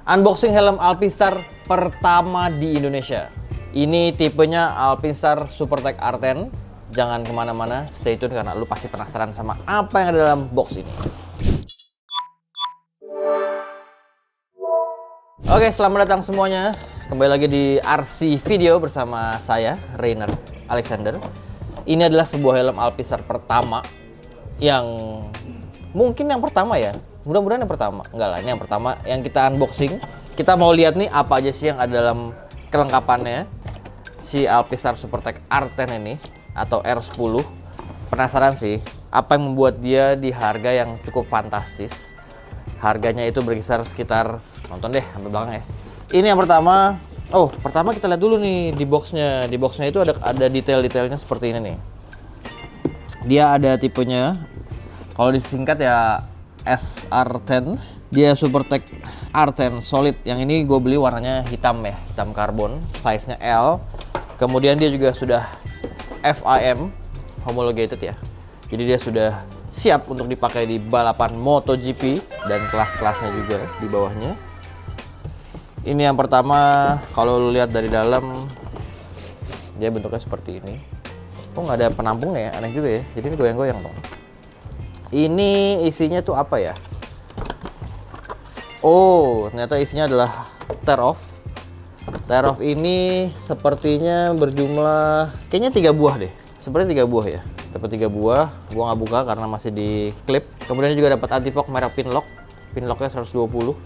Unboxing helm Alpinstar pertama di Indonesia. Ini tipenya Alpinstar SuperTech R10. Jangan kemana-mana, stay tune karena lu pasti penasaran sama apa yang ada dalam box ini. Oke, selamat datang semuanya. Kembali lagi di RC Video bersama saya, Rainer Alexander. Ini adalah sebuah helm Alpinstar pertama yang mungkin yang pertama ya. Mudah-mudahan yang pertama. Enggak lah, ini yang pertama yang kita unboxing. Kita mau lihat nih apa aja sih yang ada dalam kelengkapannya si Alpinstar SuperTech R10 ini atau R10. Penasaran sih apa yang membuat dia di harga yang cukup fantastis. Harganya itu berkisar sekitar, nonton deh sampai belakang ya. Ini yang pertama. Oh, pertama kita lihat dulu nih di boxnya. Di boxnya itu ada detail-detailnya seperti ini nih. Dia ada tipenya, kalau disingkat ya SR10. Dia SuperTech R10 Solid. Yang ini gue beli warnanya hitam ya, hitam karbon, size-nya L. Kemudian dia juga sudah FIM homologated ya. Jadi dia sudah siap untuk dipakai di balapan MotoGP dan kelas-kelasnya juga di bawahnya. Ini yang pertama, kalau lu lihat dari dalam dia bentuknya seperti ini. Kok nggak ada penampungnya ya? Aneh juga ya. Jadi ini goyang-goyang dong. Ini isinya tuh apa ya? Oh, ternyata isinya adalah tear off. Tear off ini sepertinya berjumlah kayaknya 3 buah deh. Sepertinya 3 buah ya. Dapat 3 buah. Gua nggak buka karena masih di clip. Kemudian juga dapat anti-fog merek Pinlock. Pinlocknya 120.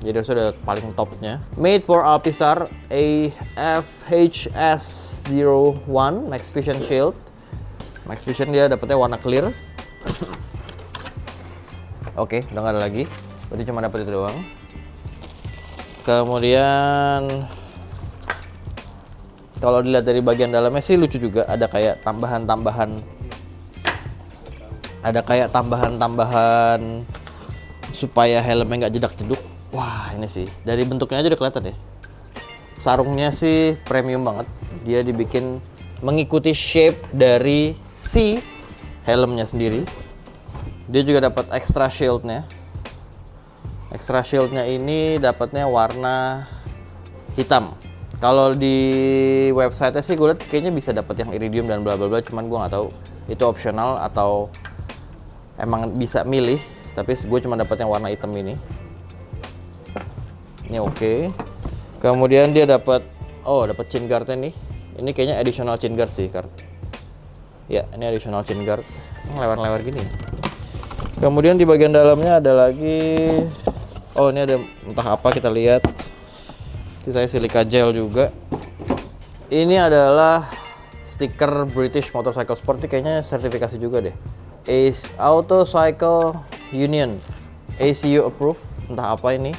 Jadi sudah paling topnya. Made for Alpinstar AFHS01 Max Vision Shield. Max Vision dia dapetnya warna clear. Oke, udah nggak ada lagi. Berarti cuma dapat itu doang. Kemudian kalau dilihat dari bagian dalamnya sih lucu juga. Ada kayak tambahan supaya helmnya nggak jedak-jeduk. Wah, ini sih dari bentuknya aja udah kelihatan ya. Sarungnya sih premium banget. Dia dibikin mengikuti shape dari si helmnya sendiri. Dia juga dapat extra shieldnya. Extra shieldnya ini dapatnya warna hitam. Kalau di website sih gue lihat kayaknya bisa dapat yang iridium dan bla bla bla. Cuman gue nggak tahu itu optional atau emang bisa milih. Tapi gue cuma dapat yang warna hitam ini. Ini oke. Kemudian dia dapat chin guardnya nih. Ini kayaknya additional chin guard sih, ya, ini additional chin guard. Lebar-lebar gini. Kemudian di bagian dalamnya ada lagi, ini ada entah apa, kita lihat. Sisanya silika gel juga. Ini adalah stiker British Motorcycle Sport. Ini kayaknya sertifikasi juga deh. Ace Auto Cycle Union, ACU approved. Entah apa ini.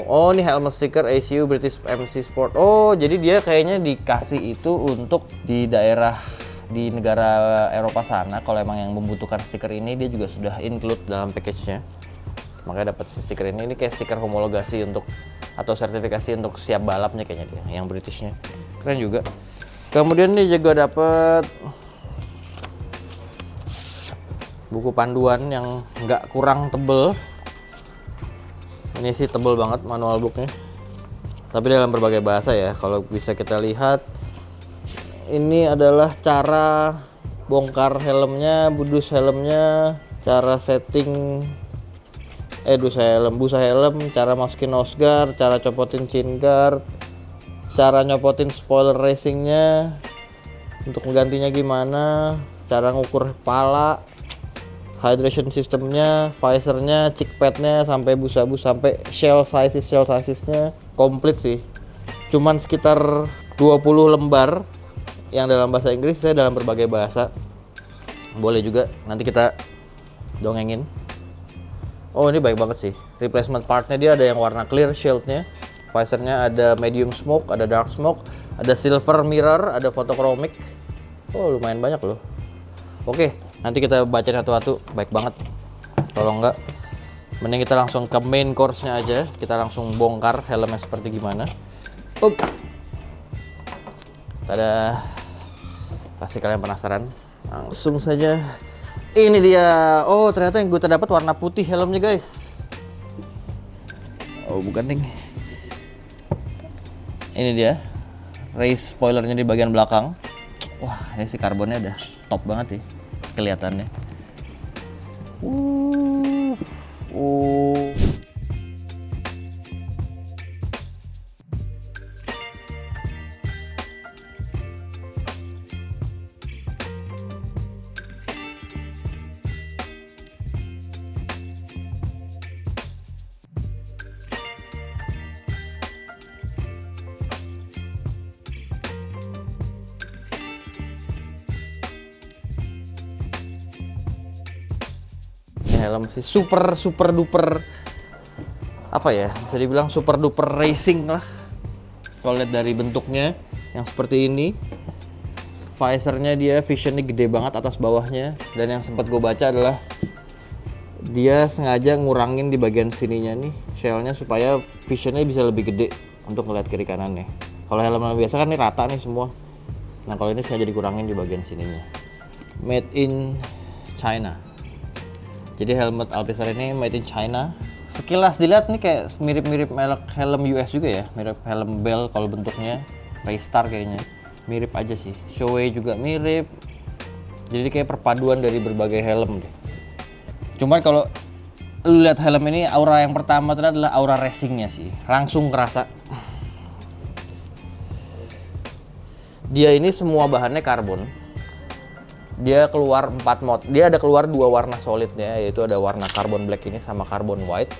Oh, ini helmet stiker ACU British MC Sport. Oh, jadi dia kayaknya dikasih itu untuk di daerah di negara Eropa sana. Kalau emang yang membutuhkan stiker ini, dia juga sudah include dalam package-nya. Makanya dapat stiker ini. Ini kayak stiker homologasi untuk atau sertifikasi untuk siap balapnya kayaknya dia, yang Britishnya. Keren juga. Kemudian dia juga dapat buku panduan yang nggak kurang tebel. Ini sih tebel banget manual booknya. Tapi dalam berbagai bahasa ya. Kalau bisa kita lihat, ini adalah cara bongkar helmnya, budus helmnya, cara setting busa helm, cara masukin nose guard, cara copotin chin guard, cara nyopotin spoiler racingnya, untuk menggantinya gimana, cara ngukur kepala, hydration systemnya, visornya, cheek padnya, sampai busa-bus, sampai shell sizesnya komplit sih. Cuman sekitar 20 lembar yang dalam bahasa Inggris, saya dalam berbagai bahasa. Boleh juga nanti kita dongengin. Oh, ini baik banget sih. Replacement partnya dia ada yang warna clear shieldnya. Visornya ada medium smoke, ada dark smoke, ada silver mirror, ada photochromic. Oh, lumayan banyak loh. Oke, nanti kita baca satu-satu. Baik banget. Kalau enggak, mending kita langsung ke main course-nya aja. Kita langsung bongkar helmnya seperti gimana. Tada. Pasti kalian penasaran. Langsung saja. Ini dia. Oh, ternyata yang gue dapat warna putih helmnya, guys. Oh bukan ding. Ini dia race spoilernya di bagian belakang. Wah ini si karbonnya udah top banget sih kelihatannya. Helm sih super duper apa ya, bisa dibilang super duper racing lah kalau lihat dari bentuknya yang seperti ini. Visornya dia visionnya gede banget atas bawahnya, dan yang sempat gue baca adalah dia sengaja ngurangin di bagian sininya nih shellnya supaya visionnya bisa lebih gede untuk ngeliat kiri kanannya. Kalau helm biasa kan ini rata nih semua, nah kalau ini sengaja dikurangin di bagian sininya. Made in China. Jadi helmet Alpizar ini made in China. Sekilas dilihat nih kayak mirip-mirip merek helm US juga ya, mirip helm Bell kalau bentuknya, Raystar kayaknya. Mirip aja sih. Shoei juga mirip. Jadi kayak perpaduan dari berbagai helm deh. Cuman kalau lu lihat helm ini, aura yang pertama itu adalah aura racingnya sih. Langsung kerasa. Dia ini semua bahannya karbon. Dia keluar 4 mod. Dia ada keluar 2 warna solidnya, yaitu ada warna carbon black ini sama carbon white.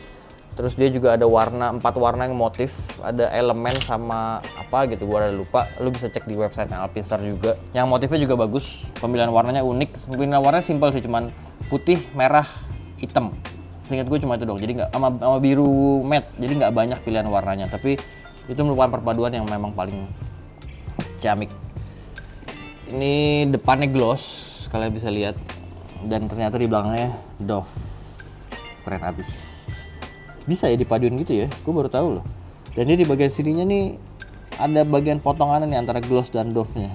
Terus dia juga ada 4 warna yang motif, ada elemen sama apa gitu, gua udah lupa. Lu bisa cek di website Alpizar juga. Yang motifnya juga bagus, pemilihan warnanya unik. Pemilihan warnanya simpel sih, cuman putih, merah, hitam. Seingat gue cuma itu dong. Jadi nggak sama biru matte. Jadi nggak banyak pilihan warnanya. Tapi itu merupakan perpaduan yang memang paling ciamik. Ini depannya gloss, kalian bisa lihat, dan ternyata di belakangnya Dove. Keren abis. Bisa ya dipaduin gitu ya, gue baru tahu loh. Dan ini di bagian sininya nih ada bagian potongan nih antara gloss dan Dove-nya.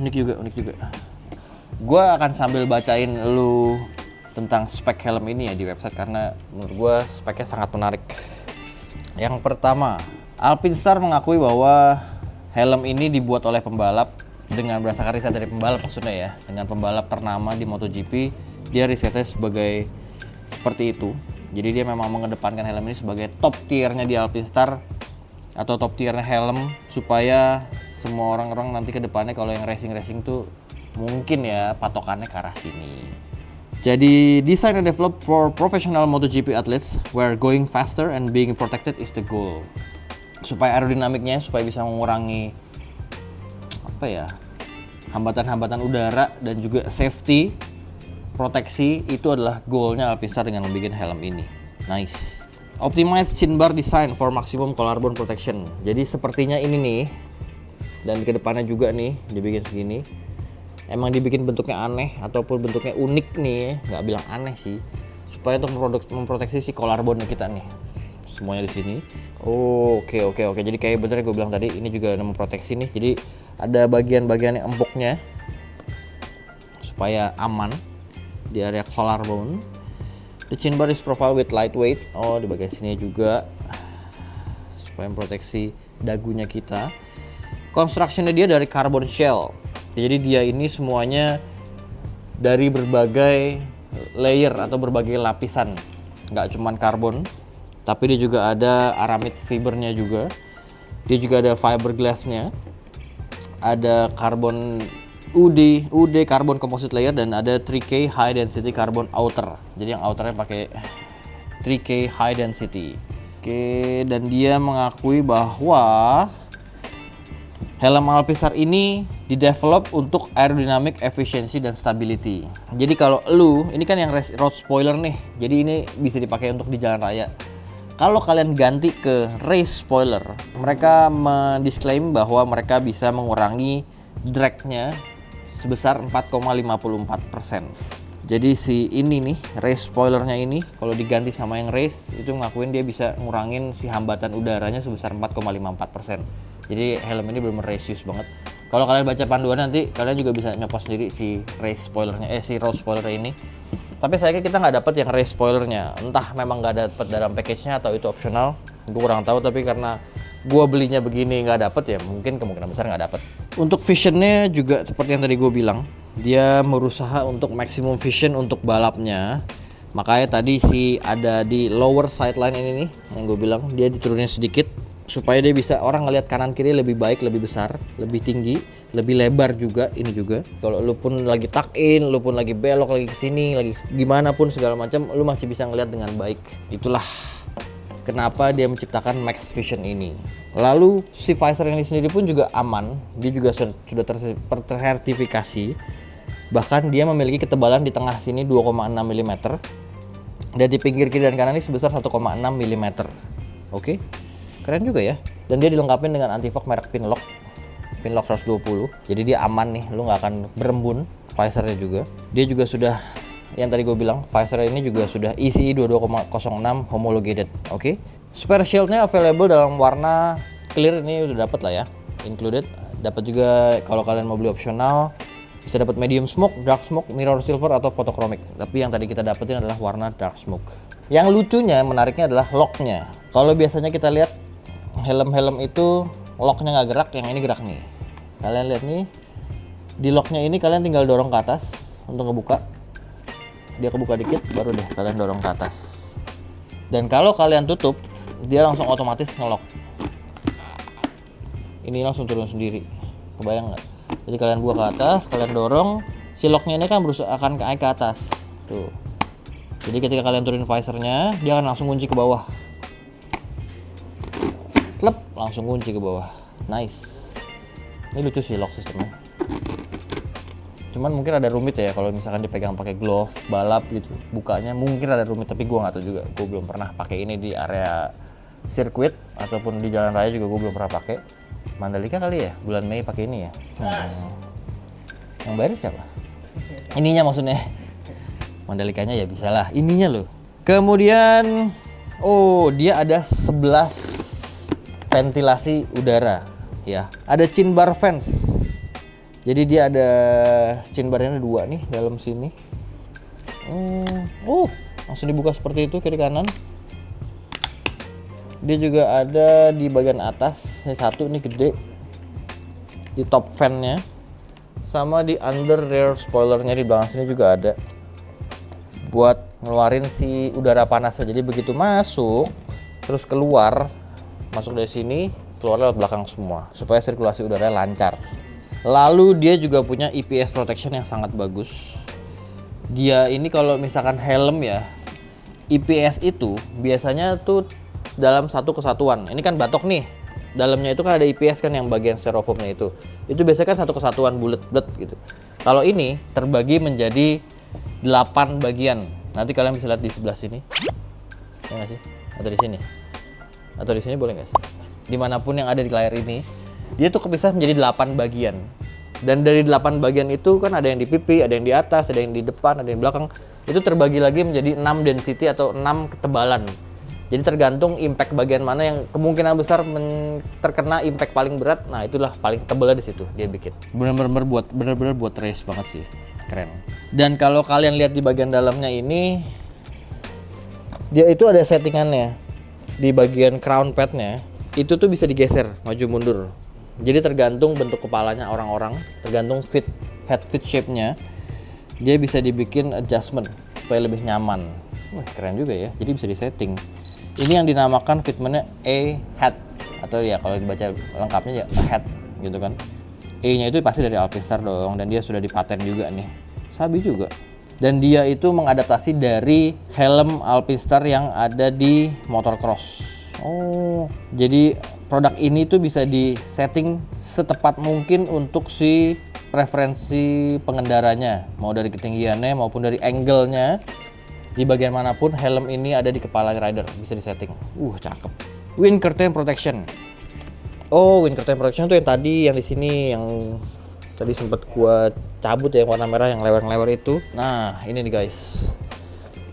Unik juga. Gue akan sambil bacain lu tentang spek helm ini ya di website, karena menurut gue speknya sangat menarik. Yang pertama, Alpizar mengakui bahwa helm ini dibuat oleh pembalap dengan berdasarkan riset dari pembalap, maksudnya ya, dengan pembalap ternama di MotoGP. Dia risetnya sebagai seperti itu. Jadi dia memang mengedepankan helm ini sebagai top tiernya di Alpizar atau top tiernya helm, supaya semua orang-orang nanti ke depannya kalau yang racing tuh mungkin ya patokannya ke arah sini. Jadi design and develop for professional MotoGP athletes where going faster and being protected is the goal. Supaya aerodinamiknya, supaya bisa mengurangi apa ya, hambatan-hambatan udara dan juga safety, proteksi, itu adalah goalnya Alpizar dengan membuat helm ini. Nice. Optimized chin bar design for maximum collarbone protection. Jadi sepertinya ini nih, dan ke depannya juga nih dibikin segini. Emang dibikin bentuknya aneh ataupun bentuknya unik nih, nggak bilang aneh sih, supaya untuk memproteksi si collarbone kita nih. Semuanya di sini. Oh, oke. Jadi kayak bener gue bilang tadi, ini juga memproteksi nih. Jadi ada bagian-bagian yang empuknya supaya aman di area collarbone. The chin bar is profiled with lightweight. Oh, di bagian sini juga supaya memproteksi dagunya kita. Constructionnya dia dari carbon shell. Jadi dia ini semuanya dari berbagai layer atau berbagai lapisan. Nggak cuman karbon, tapi dia juga ada aramid fibernya juga. Dia juga ada fiberglassnya. Ada carbon UD carbon composite layer, dan ada 3K high density carbon outer. Jadi yang outernya pakai 3K high density. Oke, dan dia mengakui bahwa helm Alpizar ini didevelop untuk aerodynamic efficiency dan stability. Jadi kalau ini kan yang road spoiler nih, jadi ini bisa dipakai untuk di jalan raya. Kalau kalian ganti ke race spoiler, mereka mendisklaim bahwa mereka bisa mengurangi drag-nya sebesar 4,54%. Jadi si ini nih, race spoilernya ini, kalau diganti sama yang race, itu ngakuin dia bisa ngurangin si hambatan udaranya sebesar 4,54%. Jadi helm ini benar-benar race-use banget. Kalau kalian baca panduan nanti, kalian juga bisa nyopot sendiri si race spoilernya, si road spoiler ini. Tapi sayangnya kita nggak dapet yang race spoilernya. Entah memang nggak dapet dalam package-nya atau itu optional. Gue kurang tahu, tapi karena gue belinya begini nggak dapet ya mungkin kemungkinan besar nggak dapet. Untuk visionnya juga seperti yang tadi gue bilang, dia berusaha untuk maximum vision untuk balapnya. Makanya tadi ada di lower sideline ini nih yang gue bilang, dia diturunin sedikit supaya dia bisa orang ngelihat kanan kiri lebih baik, lebih besar, lebih tinggi, lebih lebar juga. Ini juga kalau lu pun lagi tuck in, lu pun lagi belok lagi ke sini, lagi gimana pun segala macam, lu masih bisa ngelihat dengan baik. Itulah kenapa dia menciptakan Max Vision ini. Lalu si visor ini sendiri pun juga aman, dia juga sudah tersertifikasi. Bahkan dia memiliki ketebalan di tengah sini 2,6 mm dan di pinggir kiri dan kanan ini sebesar 1,6 mm. Oke, keren juga ya. Dan dia dilengkapi dengan anti-fog merek Pinlock 120. Jadi dia aman nih, lu nggak akan berembun. Visornya juga, dia juga sudah yang tadi gue bilang, visor ini juga sudah ECE 22,06 homologated. Oke. Spare shieldnya available dalam warna clear, ini udah dapat lah ya, included. Dapat juga kalau kalian mau beli opsional, bisa dapat medium smoke, dark smoke, mirror silver atau photochromic. Tapi yang tadi kita dapetin adalah warna dark smoke. Yang lucunya, menariknya adalah locknya. Kalau biasanya kita lihat helm-helm itu locknya nggak gerak, yang ini gerak nih. Kalian lihat nih, di locknya ini kalian tinggal dorong ke atas untuk ngebuka. Dia kebuka dikit, baru deh kalian dorong ke atas. Dan kalau kalian tutup, dia langsung otomatis ngelock. Ini langsung turun sendiri. Kebayang nggak? Jadi kalian buka ke atas, kalian dorong, si locknya ini kan akan naik ke atas. Tuh. Jadi ketika kalian turunin visornya, dia akan langsung kunci ke bawah. Klep, langsung kunci ke bawah. Nice. Ini lucu sih lock sistemnya. Cuman mungkin ada rumit ya kalau misalkan dipegang pakai glove balap gitu. Bukanya mungkin ada rumit, tapi gua nggak tahu juga. Gua belum pernah pakai ini di area sirkuit ataupun di jalan raya juga gua belum pernah pakai. Mandalika kali ya, bulan Mei pakai ini ya. Yang bayar siapa? Ininya maksudnya. Mandalikanya ya bisa lah, ininya loh. Kemudian, dia ada 11 ventilasi udara ya. Ada chin bar fans. Jadi dia ada chin barnya 2 nih dalam sini. Langsung dibuka seperti itu kiri kanan. Dia juga ada di bagian atas, ini satu nih gede di top fan-nya, sama di under rear spoilernya di belakang sini juga ada buat ngeluarin si udara panasnya. Jadi begitu masuk terus keluar, masuk dari sini keluar lewat belakang semua supaya sirkulasi udara lancar. Lalu dia juga punya EPS protection yang sangat bagus. Dia ini kalau misalkan helm ya, EPS itu biasanya tuh dalam satu kesatuan. Ini kan batok nih, dalamnya itu kan ada EPS kan yang bagian styrofoamnya itu biasanya kan satu kesatuan bulat gitu. Kalau ini terbagi menjadi 8 bagian. Nanti kalian bisa lihat di sebelah sini ya nggak sih, atau di sini boleh nggak sih, dimanapun yang ada di layar ini, dia tuh kepisah menjadi 8 bagian. Dan dari 8 bagian itu kan ada yang di pipi, ada yang di atas, ada yang di depan, ada yang di belakang. Itu terbagi lagi menjadi 6 density atau 6 ketebalan. Jadi tergantung impact bagian mana yang kemungkinan besar terkena impact paling berat. Nah, itulah paling tebelnya di situ dia bikin. Bener-bener buat race banget sih. Keren. Dan kalau kalian lihat di bagian dalamnya ini, dia itu ada settingannya. Di bagian crown padnya, itu tuh bisa digeser maju mundur. Jadi tergantung bentuk kepalanya orang-orang, tergantung head fit shape-nya, dia bisa dibikin adjustment supaya lebih nyaman. Wah, keren juga ya. Jadi bisa disetting. Ini yang dinamakan fitmentnya A-head, atau ya kalau dibaca lengkapnya ya head gitu kan. E-nya itu pasti dari Alpinstar dong, dan dia sudah dipaten juga nih. Sabi juga. Dan dia itu mengadaptasi dari helm Alpinstar yang ada di motocross. Jadi produk ini tuh bisa di-setting setepat mungkin untuk si preferensi pengendaranya, mau dari ketinggiannya maupun dari angle-nya. Di bagian manapun helm ini ada di kepala rider, bisa disetting. Cakep. Wind curtain protection. Wind curtain protection tuh yang di sini yang tadi sempat gua cabut ya, yang warna merah yang lewer-lewer itu. Nah, ini nih guys.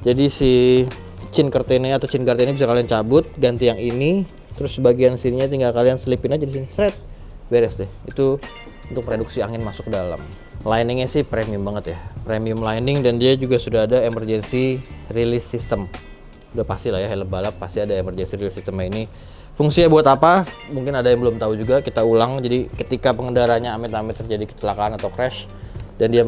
Jadi si chin curtain-nya atau chin guard ini bisa kalian cabut, ganti yang ini, terus bagian sininya tinggal kalian selipin aja di sini. Seret. Beres deh. Itu untuk reduksi angin masuk ke dalam. Liningnya sih premium banget ya, premium lining, dan dia juga sudah ada emergency release system. Udah pasti lah ya, helm balap pasti ada emergency release system ini. Fungsinya buat apa? Mungkin ada yang belum tahu juga, kita ulang. Jadi ketika pengendaranya amit-amit terjadi kecelakaan atau crash dan dia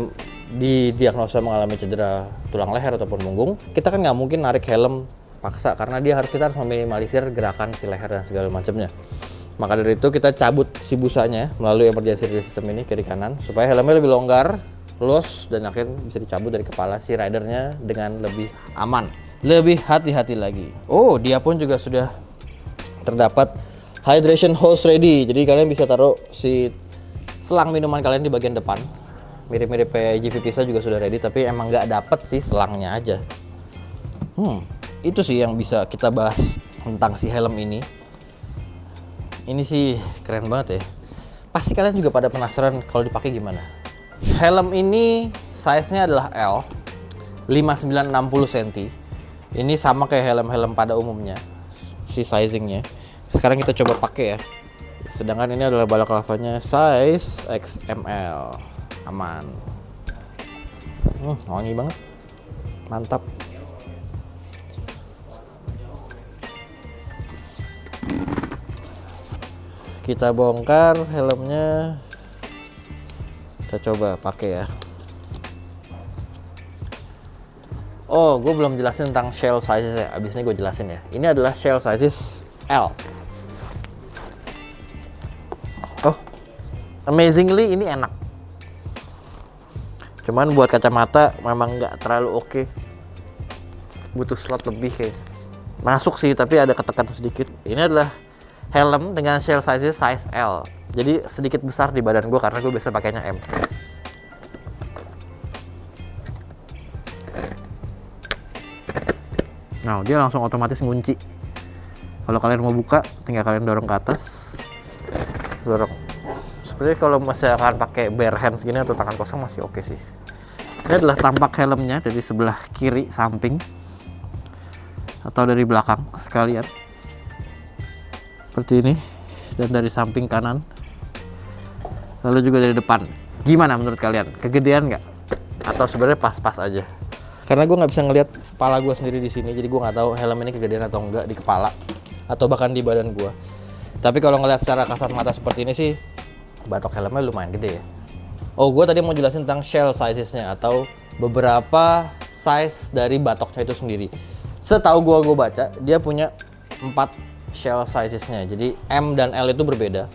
didiagnosa mengalami cedera tulang leher ataupun punggung, kita kan nggak mungkin narik helm paksa karena kita harus meminimalisir gerakan si leher dan segala macamnya. Maka dari itu kita cabut si busanya melalui emergency release system ini kiri kanan supaya helmnya lebih longgar, luas, dan akhirnya bisa dicabut dari kepala si ridernya dengan lebih aman, lebih hati-hati lagi. Oh, dia pun juga sudah terdapat hydration hose ready. Jadi kalian bisa taruh si selang minuman kalian di bagian depan. Mirip-mirip kayak GV Pisa juga sudah ready, tapi emang nggak dapet sih selangnya aja. Itu sih yang bisa kita bahas tentang si helm ini. Ini sih keren banget ya. Pasti kalian juga pada penasaran kalau dipakai gimana. Helm ini size-nya adalah L, 5960 cm. Ini sama kayak helm-helm pada umumnya, si sizingnya. Sekarang kita coba pakai ya. Sedangkan ini adalah balaklavanya size XML. Aman. Wangi banget. Mantap. Kita bongkar helmnya, kita coba pakai ya. Oh, gue belum jelasin tentang shell sizes ya. Abisnya gue jelasin ya. Ini adalah shell sizes L. Oh, amazingly ini enak. Cuman buat kacamata memang nggak terlalu oke. Butuh slot lebih kayaknya. Masuk sih, tapi ada ketekan sedikit. Ini adalah helm dengan shell size L, jadi sedikit besar di badan gue karena gue biasa pakainya M. Nah, dia langsung otomatis ngunci. Kalau kalian mau buka, tinggal kalian dorong ke atas, dorong. Seperti kalau misalkan pakai bare hands gini atau tangan kosong masih oke sih. Ini adalah tampak helmnya dari sebelah kiri samping atau dari belakang sekalian. Seperti ini, dan dari samping kanan, lalu juga dari depan. Gimana menurut kalian? Kegedean nggak? Atau sebenarnya pas-pas aja? Karena gue nggak bisa ngelihat kepala gue sendiri di sini, jadi gue nggak tahu helm ini kegedean atau enggak di kepala, atau bahkan di badan gue. Tapi kalau ngelihat secara kasat mata seperti ini sih, batok helmnya lumayan gede ya. Oh, gue tadi mau jelasin tentang shell sizesnya atau beberapa size dari batoknya itu sendiri. Setahu gue baca, dia punya 4 shell sizesnya. Jadi M dan L itu berbeda.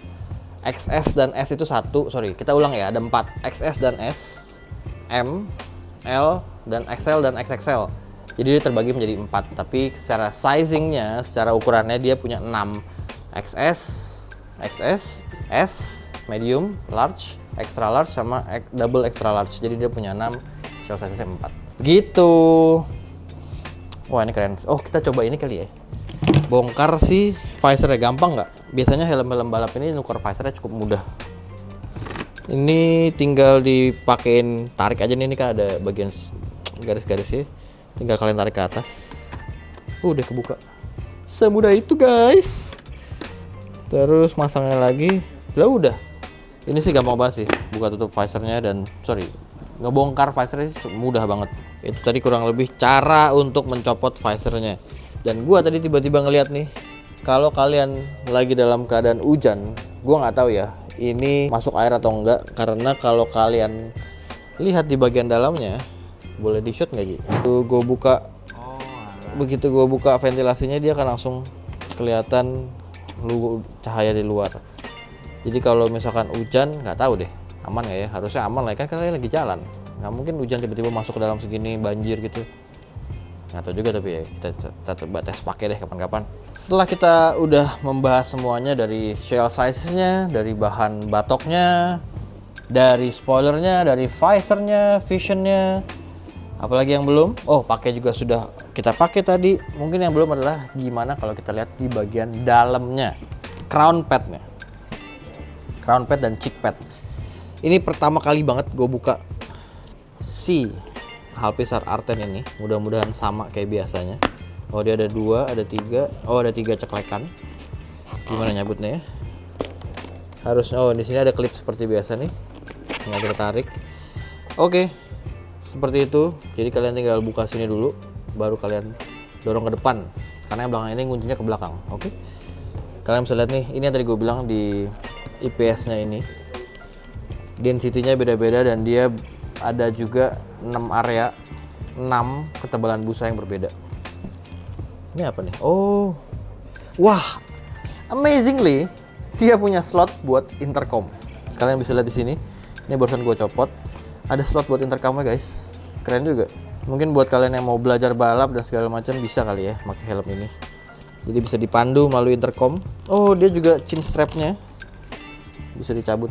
XS dan S itu satu. Sorry, kita ulang ya. Ada 4. XS dan S, M, L, dan XL dan XXL. Jadi dia terbagi menjadi 4. Tapi secara sizingnya, secara ukurannya dia punya 6. XS, XS, S, medium, large, extra large, sama double extra large. Jadi dia punya 6 shell sizesnya 4. Begitu. Wah, ini keren. Oh, kita coba ini kali ya. Bongkar si visornya, gampang nggak? Biasanya helm-helm balap ini nuker visornya cukup mudah. Ini tinggal dipakein, tarik aja nih, ini kan ada bagian garis-garisnya. Tinggal kalian tarik ke atas. Udah kebuka. Semudah itu, guys. Terus masangnya lagi. Lah udah. Ini sih gampang banget sih, buka tutup visornya dan ngebongkar visornya sih mudah banget. Itu tadi kurang lebih cara untuk mencopot visornya. Dan gua tadi tiba-tiba ngeliat nih, kalau kalian lagi dalam keadaan hujan, gua nggak tahu ya ini masuk air atau enggak, karena kalau kalian lihat di bagian dalamnya, boleh di shoot nggak Ji? Gua buka, begitu gua buka ventilasinya dia akan langsung kelihatan cahaya di luar. Jadi kalau misalkan hujan, nggak tahu deh aman nggak ya? Harusnya aman lah kan, kalian lagi jalan. Nggak mungkin hujan tiba-tiba masuk ke dalam segini, banjir gitu. Nggak tahu juga, tapi ya kita coba tes pakai deh kapan-kapan. Setelah kita udah membahas semuanya, dari shell size-nya, dari bahan batoknya, dari spoilernya, dari visornya, visionnya, apalagi yang belum? Oh, pakai juga sudah kita pakai tadi. Mungkin yang belum adalah gimana kalau kita lihat di bagian dalamnya, crown padnya, crown pad dan cheek pad. Ini pertama kali banget gue buka si Alpizar R10 ini, mudah-mudahan sama kayak biasanya. Oh, dia ada 2, ada 3. Oh, ada 3 ceklekan. Gimana nyabutnya ya? Harusnya, oh di sini ada klip seperti biasa nih. Tinggal kita tarik. Oke, seperti itu. Jadi kalian tinggal buka sini dulu, baru kalian dorong ke depan. Karena yang belakang ini kuncinya ke belakang. Oke. Kalian bisa lihat nih, ini yang tadi gue bilang di IPS-nya ini. Density-nya beda-beda dan dia ada juga 6 area, 6 ketebalan busa yang berbeda. Ini apa nih? Oh. Wah. Amazingly, dia punya slot buat intercom. Kalian bisa lihat di sini. Ini barusan gue copot. Ada slot buat intercomnya, guys. Keren juga. Mungkin buat kalian yang mau belajar balap dan segala macam bisa kali ya pakai helm ini. Jadi bisa dipandu melalui intercom. Oh, dia juga chin strapnya bisa dicabut.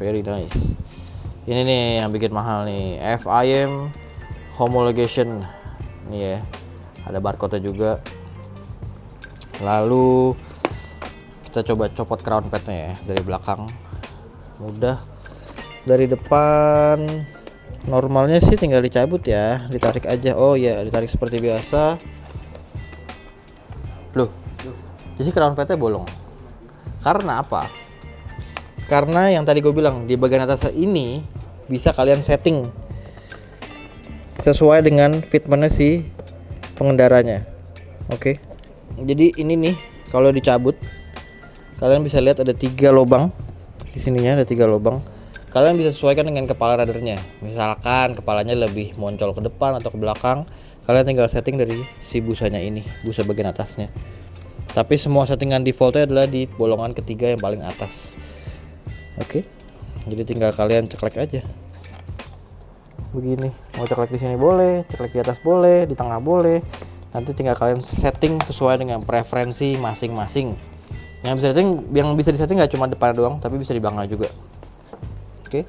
Very nice. Ini nih yang bikin mahal nih, FIM homologation. Nih ya, ada barcode-nya juga. Lalu kita coba copot crown pad-nya ya dari belakang. Mudah. Dari depan normalnya sih tinggal dicabut ya, ditarik aja. Oh ya, ditarik seperti biasa. Loh, jadi crown pad-nya bolong. Karena apa? Karena yang tadi gue bilang, di bagian atas ini bisa kalian setting sesuai dengan fitmentnya si pengendaranya. Oke. Jadi ini nih, kalau dicabut, kalian bisa lihat ada 3 lubang. Di sininya ada 3 lubang. Kalian bisa sesuaikan dengan kepala ridernya. Misalkan kepalanya lebih moncol ke depan atau ke belakang, kalian tinggal setting dari si busanya ini, busa bagian atasnya. Tapi semua settingan defaultnya adalah di bolongan ketiga yang paling atas. Oke. Jadi tinggal kalian ceklek aja. Begini, mau ceklek di sini boleh, ceklek di atas boleh, di tengah boleh. Nanti tinggal kalian setting sesuai dengan preferensi masing-masing. Yang bisa disetting nggak cuma depan doang, tapi bisa di belakang juga. Oke.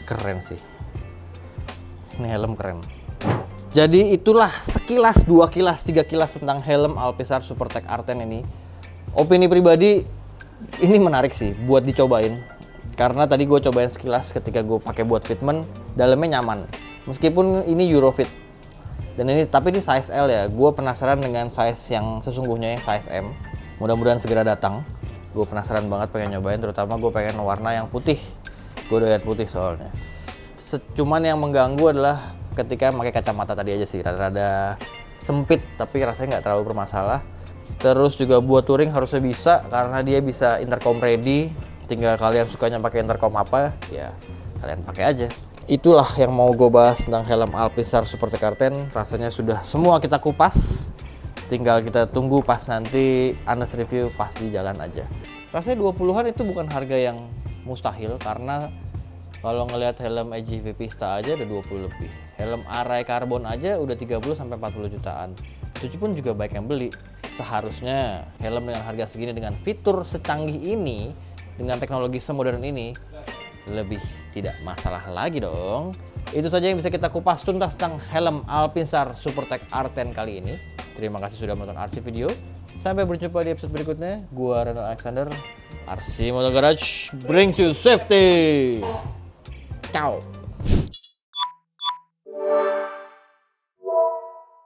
Keren sih. Ini helm keren. Jadi itulah sekilas, 2 kilas, 3 kilas tentang helm Alpizar Supertech R10 ini. Opini pribadi, ini menarik sih buat dicobain. Karena tadi gue cobain sekilas ketika gue pakai buat fitment, dalamnya nyaman. Meskipun ini Eurofit. Dan ini, tapi ini size L ya. Gue penasaran dengan size yang sesungguhnya, yang size M. Mudah-mudahan segera datang. Gue penasaran banget pengen nyobain, terutama gue pengen warna yang putih. Gue doyan putih soalnya. Cuman yang mengganggu adalah ketika pakai kacamata tadi aja sih, rada-rada sempit, tapi rasanya nggak terlalu bermasalah. Terus juga buat touring harusnya bisa, karena dia bisa intercom ready. Tinggal kalian sukanya pakai intercom apa, ya kalian pakai aja. Itulah yang mau gue bahas tentang helm Alpizar Supertech R10. Rasanya sudah semua kita kupas. Tinggal kita tunggu pas nanti honest review pas di jalan aja. Rasanya 20-an itu bukan harga yang mustahil, karena kalau ngelihat helm AGV Pista aja ada 20 lebih. Helm Arai Carbon aja udah 30 sampai 40 jutaan. Itu pun juga baik yang beli. Seharusnya helm dengan harga segini, dengan fitur secanggih ini, dengan teknologi semodern ini, lebih tidak masalah lagi dong. Itu saja yang bisa kita kupas tuntas tentang helm Alpizar Supertech R10 kali ini. Terima kasih sudah menonton RC Video. Sampai berjumpa di episode berikutnya. Gua Renal Alexander. RC Motor Garage brings you safety. Ciao.